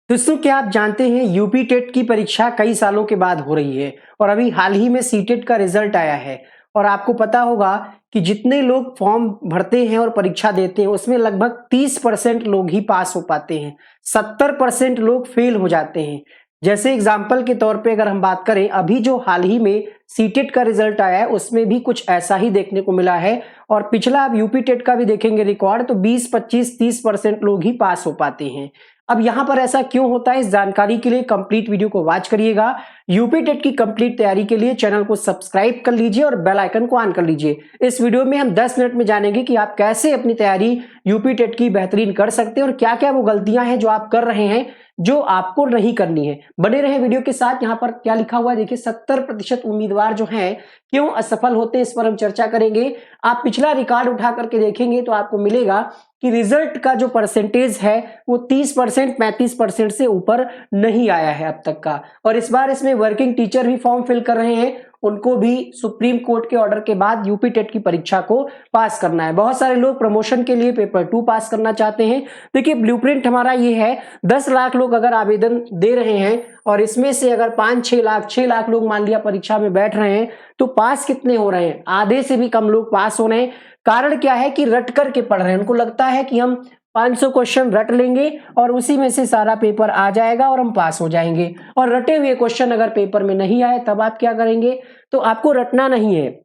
दोस्तों, क्या आप जानते हैं यूपी टेट की परीक्षा कई सालों के बाद हो रही है और अभी हाल ही में सीटेट का रिजल्ट आया है। और आपको पता होगा कि जितने लोग फॉर्म भरते हैं और परीक्षा देते हैं उसमें लगभग 30% लोग ही पास हो पाते हैं, 70% लोग फेल हो जाते हैं। जैसे एग्जाम्पल के तौर पे अगर हम बात करें, अभी जो हाल ही में सीटेट का रिजल्ट आया है उसमें भी कुछ ऐसा ही देखने को मिला है। और पिछला आप यूपी टेट का भी देखेंगे रिकॉर्ड, तो 20, 25, 30% लोग ही पास हो पाते हैं। अब यहां पर ऐसा क्यों होता है, इस जानकारी के लिए कंप्लीट वीडियो को वॉच करिएगा। यूपी टेट की कंप्लीट तैयारी के लिए चैनल को सब्सक्राइब कर लीजिए और बेल आइकन को ऑन कर लीजिए। इस वीडियो में हम 10 मिनट में जानेंगे कि आप कैसे अपनी तैयारी यूपी टेट की बेहतरीन कर सकते हैं और क्या क्या वो गलतियां हैं जो आप कर रहे हैं जो आपको नहीं करनी है। बने रहे वीडियो के साथ। यहाँ पर क्या लिखा हुआ है देखिए, 70% उम्मीदवार जो हैं क्यों असफल होते हैं, इस पर हम चर्चा करेंगे। आप पिछला रिकॉर्ड उठा करके देखेंगे तो आपको मिलेगा कि रिजल्ट का जो परसेंटेज है वो 30%, 35% से ऊपर नहीं आया है अब तक का। और इस बार इसमें वर्किंग टीचर भी फॉर्म फिल कर रहे हैं, उनको भी सुप्रीम कोर्ट के ऑर्डर के बाद यूपी टेट की परीक्षा को पास करना है। बहुत सारे लोग प्रमोशन के लिए पेपर 2 पास करना चाहते हैं। देखिए, ब्लूप्रिंट हमारा ये है, 10 लाख लोग अगर आवेदन दे रहे हैं और इसमें से अगर 5-6 लाख 6 लाख लोग मान लिया परीक्षा में बैठ रहे हैं, तो पास कितने हो रहे हैं? आधे से भी कम लोग पास हो रहे हैं। कारण क्या है कि रट करके पढ़ रहे हैं, उनको लगता है कि हम 500 क्वेश्चन रट लेंगे और उसी में से सारा पेपर आ जाएगा और हम पास हो जाएंगे। और रटे हुए क्वेश्चन अगर पेपर में नहीं आए तब आप क्या करेंगे? तो आपको रटना नहीं है।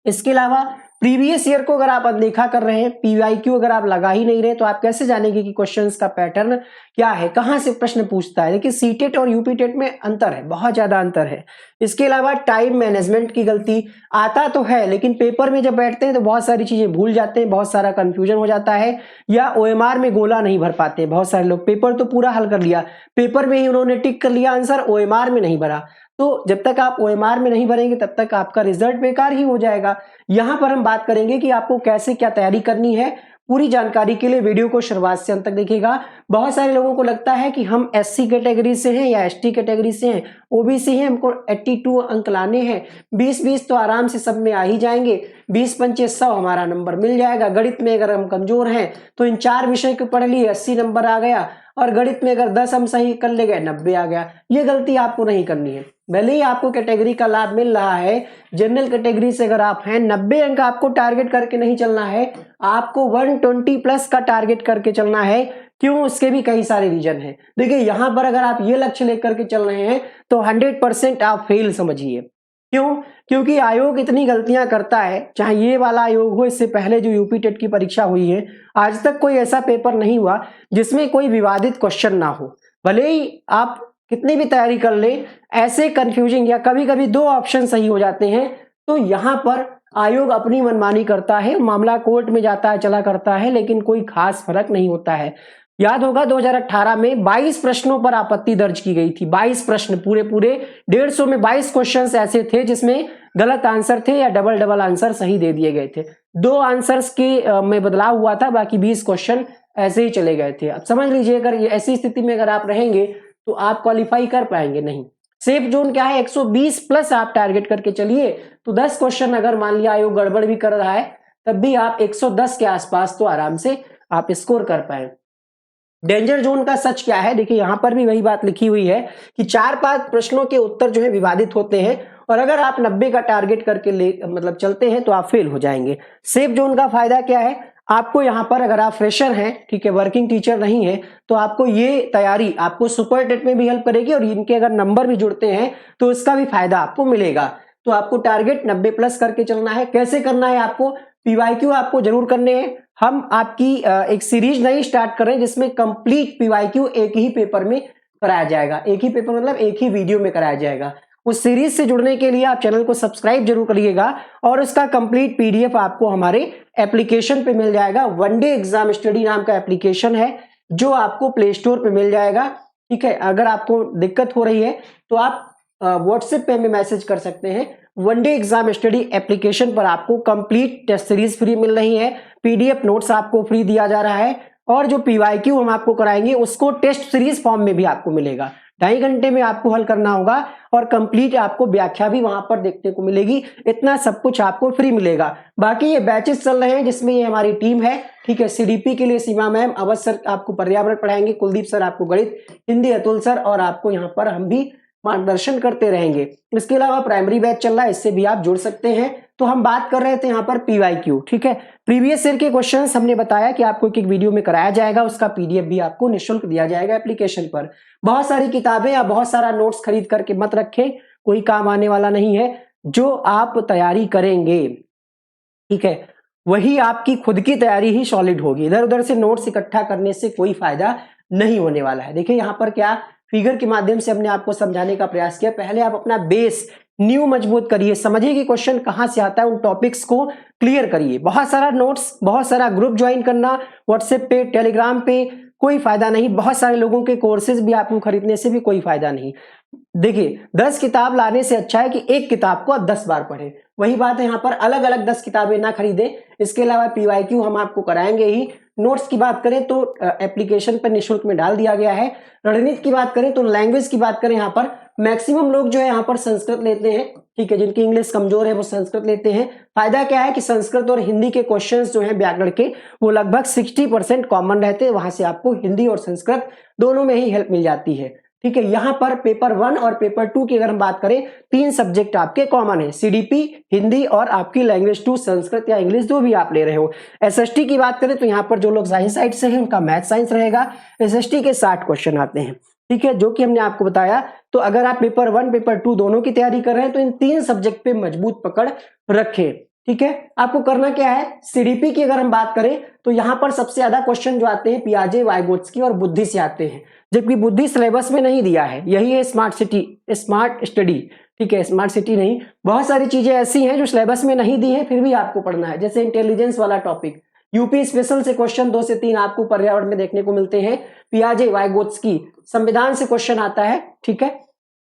इसके अलावा प्रीवियस ईयर को अगर आप अनदेखा कर रहे हैं, पीवाईक्यू अगर आप लगा ही नहीं रहे, तो आप कैसे जानेंगे कि क्वेश्चंस का पैटर्न क्या है, कहां से प्रश्न पूछता है? देखिए, सीटेट और यूपी टेट में अंतर है, बहुत ज्यादा अंतर है। इसके अलावा टाइम मैनेजमेंट की गलती, आता तो है लेकिन पेपर में जब बैठते हैं तो बहुत सारी चीजें भूल जाते हैं, बहुत सारा कंफ्यूजन हो जाता है, या ओएमआर में गोला नहीं भर पाते। बहुत सारे लोग पेपर तो पूरा हल कर लिया, पेपर में ही उन्होंने टिक कर लिया आंसर, ओएमआर में नहीं भरा। तो जब तक आप ओएमआर में नहीं भरेंगे तब तक आपका रिजल्ट बेकार ही हो जाएगा। यहां पर हम बात करेंगे कि आपको कैसे क्या तैयारी करनी है। पूरी जानकारी के लिए वीडियो को शुरुआत से अंत तक देखिएगा। बहुत सारे लोगों को लगता है कि हम एससी कैटेगरी से हैं या एसटी कैटेगरी से हैं, ओबीसी हैं, हमको 82 अंक लाने हैं, 20-20 तो आराम से सब में आ ही जाएंगे, 20-25 100 हमारा नंबर मिल जाएगा। गणित में अगर हम कमजोर हैं तो इन 4 विषय को पढ़ लिए 80 नंबर आ गया, और गणित में अगर 10 हम सही कर ले गए 90 आ गया। ये गलती आपको नहीं करनी है। भले ही आपको कैटेगरी का लाभ मिल रहा है, जनरल कैटेगरी से अगर आप हैं, 90 अंक आपको टारगेट करके नहीं चलना है, आपको 120 प्लस का टारगेट करके चलना है। क्यों? उसके भी कई सारे रीजन हैं। देखिए, यहां पर अगर आप ये लक्ष्य लेकर के चल रहे हैं तो 100% आप फेल समझिए। क्यों? क्योंकि आयोग इतनी गलतियां करता है, चाहे ये वाला आयोग हो, इससे पहले जो यूपी टेट की परीक्षा हुई है, आज तक कोई ऐसा पेपर नहीं हुआ जिसमें कोई विवादित क्वेश्चन ना हो। भले ही आप कितनी भी तैयारी कर ले, ऐसे कंफ्यूजिंग या कभी कभी 2 ऑप्शन सही हो जाते हैं, तो यहां पर आयोग अपनी मनमानी करता है, मामला कोर्ट में जाता है, चला करता है, लेकिन कोई खास फर्क नहीं होता है। याद होगा 2018 में 22 प्रश्नों पर आपत्ति दर्ज की गई थी। 22 प्रश्न, पूरे 150 में 22 क्वेश्चंस ऐसे थे जिसमें गलत आंसर थे या डबल आंसर सही दे दिए गए थे। 2 आंसर्स के में बदलाव हुआ था, बाकी 20 क्वेश्चन ऐसे ही चले गए थे। अब समझ लीजिए, अगर ऐसी स्थिति में अगर आप रहेंगे तो आप क्वालिफाई कर पाएंगे नहीं। सेफ जोन क्या है? 120 प्लस आप टारगेट करके चलिए, तो 10 क्वेश्चन अगर मान लिया आयोग गड़बड़ भी कर रहा है तब भी आप 110 के आसपास तो आराम से आप स्कोर कर पाए। डेंजर जोन का सच क्या है? देखिए, यहां पर भी वही बात लिखी हुई है कि 4-5 प्रश्नों के उत्तर जो है विवादित होते हैं, और अगर आप 90 का टारगेट करके चलते हैं तो आप फेल हो जाएंगे। सेफ जोन का फायदा क्या है? आपको यहां पर अगर आप फ्रेशर हैं, ठीक है, वर्किंग टीचर नहीं है, तो आपको ये तैयारी आपको सुपर टेट में भी हेल्प करेगी, और इनके अगर नंबर भी जुड़ते हैं तो इसका भी फायदा आपको मिलेगा। तो आपको टारगेट 90 प्लस करके चलना है। कैसे करना है? आपको पीवाईक्यू आपको जरूर करने हैं। हम आपकी एक सीरीज नई स्टार्ट कर रहे हैं जिसमें कंप्लीट पीवाईक्यू एक ही पेपर में कराया जाएगा। एक ही पेपर मतलब एक ही वीडियो में कराया जाएगा। उस सीरीज से जुड़ने के लिए आप चैनल को सब्सक्राइब जरूर करिएगा, और उसका कंप्लीट पीडीएफ आपको हमारे एप्लीकेशन पे मिल जाएगा। वनडे एग्जाम स्टडी नाम का एप्लीकेशन है जो आपको प्ले स्टोर पे मिल जाएगा। ठीक है, अगर आपको दिक्कत हो रही है तो आप व्हाट्सएप पे हमें मैसेज कर सकते हैं। वनडे एग्जाम स्टडी एप्लीकेशन पर आपको कंप्लीट टेस्ट सीरीज फ्री मिल रही है, पीडीएफ नोट्स आपको फ्री दिया जा रहा है, और जो पीवाईक्यू हम आपको कराएंगे उसको टेस्ट सीरीज फॉर्म में भी आपको मिलेगा। 2.5 घंटे में आपको हल करना होगा और कंप्लीट आपको व्याख्या भी वहां पर देखने को मिलेगी। इतना सब कुछ आपको फ्री मिलेगा। बाकी ये बैचेस चल रहे हैं जिसमें ये हमारी टीम है, ठीक है। सीडीपी के लिए सीमा मैम, अवध सर आपको पर्यावरण पढ़ाएंगे, कुलदीप सर आपको गणित, हिंदी अतुल सर, और आपको यहाँ पर हम भी मार्गदर्शन करते रहेंगे। इसके अलावा प्राइमरी बैच चल रहा है, इससे भी आप जुड़ सकते हैं। तो हम बात कर रहे थे यहाँ पर पीवाईक्यू, ठीक है। प्रीवियस ईयर के क्वेश्चंस हमने बताया कि आपको एक वीडियो में कराया जाएगा, उसका पीडीएफ भी आपको निःशुल्क दिया जाएगा एप्लीकेशन पर। बहुत सारी किताबें या बहुत सारा नोट्स खरीद करके मत रखें, कोई काम आने वाला नहीं है। जो आप तैयारी करेंगे, ठीक है, वही आपकी खुद की तैयारी ही सॉलिड होगी। इधर उधर से नोट्स इकट्ठा करने से कोई फायदा नहीं होने वाला है। देखिए यहाँ पर क्या फिगर के माध्यम से हमने आपको समझाने का प्रयास किया। पहले आप अपना बेस न्यू मजबूत करिए, समझिए कि क्वेश्चन कहां से आता है, उन टॉपिक्स को क्लियर करिए। बहुत सारा नोट्स, बहुत सारा ग्रुप ज्वाइन करना व्हाट्सएप पे, टेलीग्राम पे, कोई फायदा नहीं। बहुत सारे लोगों के कोर्सेज भी आपको खरीदने से भी कोई फायदा नहीं। देखिए 10 किताब लाने से अच्छा है कि एक किताब को आप 10 बार पढ़ें। वही बात है यहाँ पर अलग अलग 10 किताबें ना खरीदें। इसके अलावा पीवाईक्यू हम आपको कराएंगे ही। नोट्स की बात करें तो एप्लीकेशन पर निःशुल्क में डाल दिया गया है। रणनीति की बात करें तो लैंग्वेज की बात करें, यहाँ पर मैक्सिमम लोग जो है यहाँ पर संस्कृत लेते हैं, ठीक है। जिनकी इंग्लिश कमजोर है वो संस्कृत लेते हैं। फायदा क्या है कि संस्कृत और हिंदी के क्वेश्चंस जो हैं व्याकरण के, वो लगभग 60% कॉमन रहते हैं। वहां से आपको हिंदी और संस्कृत दोनों में ही हेल्प मिल जाती है, ठीक है। यहाँ पर पेपर 1 और पेपर 2 की अगर हम बात करें, 3 सब्जेक्ट आपके कॉमन है, सीडीपी, हिंदी और आपकी लैंग्वेज 2 संस्कृत या इंग्लिश जो भी आप ले रहे हो। एसएसटी की बात करें तो यहाँ पर जो लोग साइंस साइड से हैं उनका मैथ साइंस रहेगा। एसएसटी के 60 क्वेश्चन आते हैं, ठीक है, जो कि हमने आपको बताया। तो अगर आप पेपर 1 पेपर 2 दोनों की तैयारी कर रहे हैं तो इन 3 सब्जेक्ट पे मजबूत पकड़ रखें, ठीक है। आपको करना क्या है, सीडीपी की अगर हम बात करें तो यहाँ पर सबसे ज्यादा क्वेश्चन जो आते हैं पियाजे, वाइगोत्स्की और बुद्धि से आते हैं, जबकि बुद्धि सिलेबस में नहीं दिया है। यही है स्मार्ट सिटी, स्मार्ट स्टडी, ठीक है। स्मार्ट सिटी नहीं, बहुत सारी चीजें ऐसी हैं जो सिलेबस में नहीं दी है, फिर भी आपको पढ़ना है। जैसे इंटेलिजेंस वाला टॉपिक, यूपी स्पेशल से क्वेश्चन 2 से 3 आपको पर्यावरण में देखने को मिलते हैं। पियाजे, वाइगोत्स्की, संविधान से क्वेश्चन आता है, ठीक है।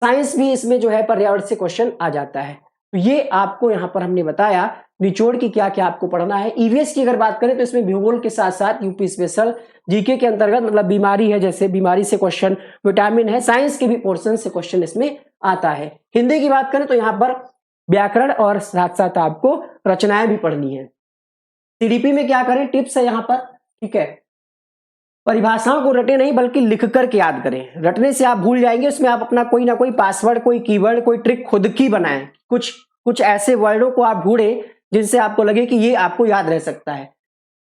साइंस भी इसमें जो है पर्यावरण से क्वेश्चन आ जाता है। तो ये आपको यहाँ पर हमने बताया निचोड़ की क्या क्या आपको पढ़ना है। ईवीएस की अगर बात करें तो इसमें भूगोल के साथ साथ यूपी स्पेशल, जीके के अंतर्गत मतलब बीमारी है, जैसे बीमारी से क्वेश्चन, विटामिन है, साइंस के भी पोर्शन से क्वेश्चन इसमें आता है। हिंदी की बात करें तो यहाँ पर व्याकरण और साथ साथ आपको रचनाएं भी पढ़नी है। सीडीपी में क्या करें, टिप्स है यहाँ पर, ठीक है। परिभाषाओं को रटे नहीं बल्कि लिख करके याद करें। रटने से आप भूल जाएंगे, उसमें आप अपना कोई ना कोई पासवर्ड, कोई कीवर्ड, कोई ट्रिक खुद की बनाएं। कुछ ऐसे वर्डों को आप ढूंढें जिनसे आपको लगे कि ये आपको याद रह सकता है,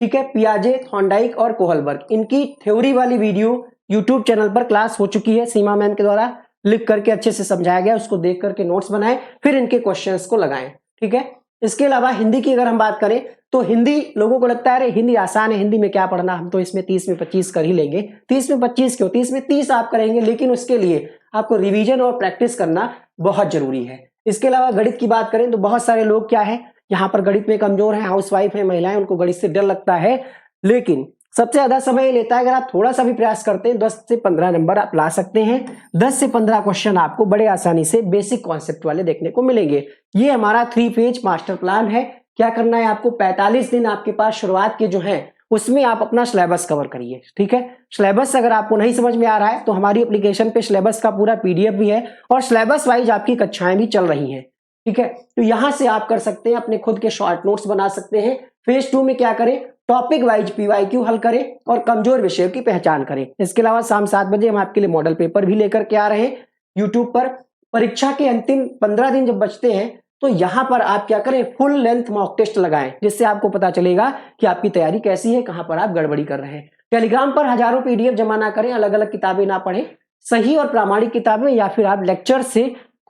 ठीक है। पियाजे, थॉर्नडाइक और कोहलबर्ग, इनकी थ्योरी वाली वीडियो यूट्यूब चैनल पर क्लास हो चुकी है, सीमा मैम के द्वारा लिख करके अच्छे से समझाया गया। उसको देख करके नोट्स बनाएं, फिर इनके क्वेश्चंस को लगाएं, ठीक है। इसके अलावा हिंदी की अगर हम बात करें तो हिंदी लोगों को लगता है अरे हिंदी आसान है, हिंदी में क्या पढ़ना, हम तो इसमें 30 में 25 कर ही लेंगे। 30 में 25 क्यों, 30 में 30 आप करेंगे, लेकिन उसके लिए आपको रिवीजन और प्रैक्टिस करना बहुत जरूरी है। इसके अलावा गणित की बात करें तो बहुत सारे लोग क्या है यहाँ पर गणित में कमजोर हैं, हाउसवाइफ है, महिलाएं, उनको गणित से डर लगता है, लेकिन सबसे ज्यादा समय लेता है। अगर आप थोड़ा सा भी प्रयास करते हैं 10 से 15 नंबर आप ला सकते हैं। 10 से 15 क्वेश्चन आपको बड़े आसानी से बेसिक कॉन्सेप्ट वाले देखने को मिलेंगे। ये हमारा 3 पेज मास्टर प्लान है। क्या करना है आपको, 45 दिन आपके पास शुरुआत के जो हैं उसमें आप अपना सिलेबस कवर करिए, ठीक है। सिलेबस अगर आपको नहीं समझ में आ रहा है तो हमारी एप्लीकेशन पे सिलेबस का पूरा पीडीएफ भी है और सिलेबस वाइज आपकी कक्षाएं भी चल रही हैं, ठीक है। तो यहां से आप कर सकते हैं, अपने खुद के शॉर्ट नोट्स बना सकते हैं। फेज 2 में क्या करें, टॉपिक वाइज पीवाईक्यू हल करें और कमजोर विषयों की पहचान करें। इसके अलावा शाम 7 बजे हम आपके लिए मॉडल पेपर भी लेकर के आ रहे हैं यूट्यूब पर। परीक्षा के अंतिम 15 दिन जब बचते हैं तो यहां पर आप क्या करें, फुल लेंथ मॉक टेस्ट लगाएं, जिससे आपको पता चलेगा कि आपकी तैयारी कैसी है, कहां पर आप गड़बड़ी कर रहे हैं। टेलीग्राम पर हजारों पीडीएफ जमा ना करें, अलग अलग किताबें ना पढ़ें, सही और प्रामाणिक किताबें या फिर आप लेक्चर से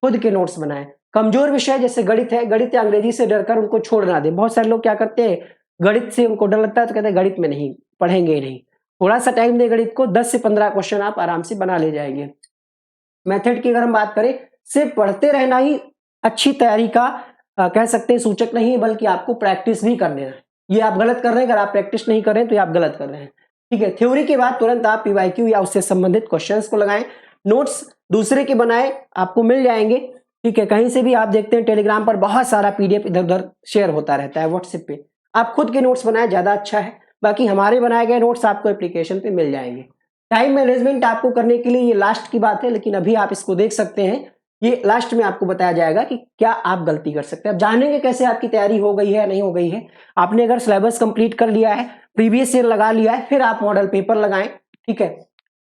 खुद के नोट्स बनाएं। कमजोर विषय जैसे गणित है, गणित या अंग्रेजी से डरकर उनको छोड़ ना दें। बहुत सारे लोग क्या करते हैं, गणित से उनको डर लगता है तो कहते हैं गणित में नहीं पढ़ेंगे ही नहीं। थोड़ा सा टाइम दे गणित को, 10 से 15 क्वेश्चन आप आराम से बना ले जाएंगे। मेथड की अगर हम बात करें, सिर्फ पढ़ते रहना ही अच्छी तैयारी का कह सकते हैं सूचक नहीं है, बल्कि आपको प्रैक्टिस भी करना है। ये आप गलत कर रहे हैं, अगर आप प्रैक्टिस नहीं कर रहे हैं तो ये आप गलत कर रहे हैं, ठीक है। थ्योरी के बाद तुरंत आप पीवाईक्यू या उससे संबंधित क्वेश्चंस को लगाएं। नोट्स दूसरे के बनाए, आपको मिल जाएंगे, ठीक है। कहीं से भी आप देखते हैं टेलीग्राम पर बहुत सारा पीडीएफ इधर उधर शेयर होता रहता है, व्हाट्सएप पे आप खुद के नोट्स बनाए, ज्यादा अच्छा है। बाकी हमारे बनाए गए नोट्स आपको एप्लीकेशन पे मिल जाएंगे। टाइम मैनेजमेंट आपको करने के लिए ये लास्ट की बात है, लेकिन अभी आप इसको देख सकते हैं। ये लास्ट में आपको बताया जाएगा कि क्या आप गलती कर सकते हैं। अब जानेंगे कैसे आपकी तैयारी हो गई है या नहीं हो गई है। आपने अगर सिलेबस कंप्लीट कर लिया है, प्रीवियस ईयर लगा लिया है, फिर आप मॉडल पेपर लगाएं। ठीक है,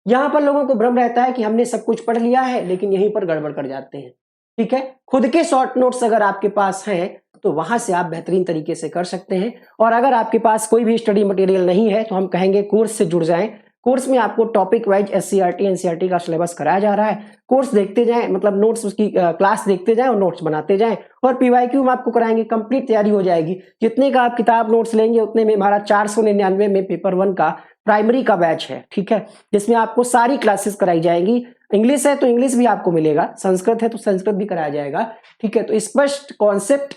यहां पर लोगों को भ्रम रहता है कि हमने सब कुछ पढ़ लिया है, लेकिन यहीं पर गड़बड़ कर जाते हैं। ठीक है, खुद के शॉर्ट नोट्स अगर आपके पास हैं तो वहां से आप बेहतरीन तरीके से कर सकते हैं। और अगर आपके पास कोई भी स्टडी मटेरियल नहीं है तो हम कहेंगे कोर्स से जुड़ जाएं। कोर्स में आपको टॉपिक वाइज एससीईआरटी एनसीईआरटी का सिलेबस कराया जा रहा है। कोर्स देखते जाएं, मतलब नोट्स उसकी क्लास देखते जाएं और नोट्स बनाते जाएं। और पीवाईक्यू में आपको कराएंगे, कंप्लीट तैयारी हो जाएगी। जितने का आप किताब नोट्स लेंगे उतने में हमारा 499 में पेपर 1 का प्राइमरी का बैच है। ठीक है, जिसमें आपको सारी क्लासेस कराई जाएंगी। इंग्लिश है तो इंग्लिश भी आपको मिलेगा, संस्कृत है तो संस्कृत भी कराया जाएगा। ठीक है, तो स्पष्ट कॉन्सेप्ट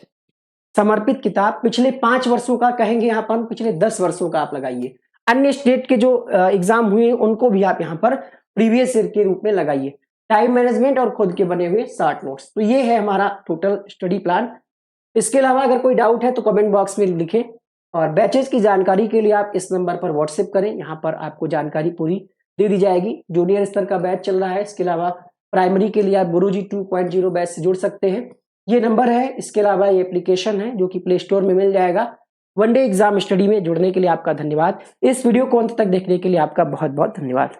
समर्पित किताब पिछले 5 वर्षों का, कहेंगे यहाँ पर पिछले 10 वर्षों का आप लगाइए। अन्य स्टेट के जो एग्जाम हुए उनको भी आप यहाँ पर प्रीवियस ईयर के रूप में लगाइए। टाइम मैनेजमेंट और खुद के बने हुए 60 नोट्स। तो ये है हमारा टोटल स्टडी प्लान। इसके अलावा अगर कोई डाउट है तो कमेंट बॉक्स में लिखें। और बैचेस की जानकारी के लिए आप इस नंबर पर व्हाट्सएप करें, यहाँ पर आपको जानकारी पूरी दे दी जाएगी। जूनियर स्तर का बैच चल रहा है। इसके अलावा प्राइमरी के लिए आप गुरुजी 2.0 बैच से जुड़ सकते हैं। ये नंबर है। इसके अलावा ये एप्लीकेशन है जो कि प्ले स्टोर में मिल जाएगा। वनडे एग्जाम स्टडी में जुड़ने के लिए आपका धन्यवाद। इस वीडियो को अंत तक देखने के लिए आपका बहुत बहुत धन्यवाद।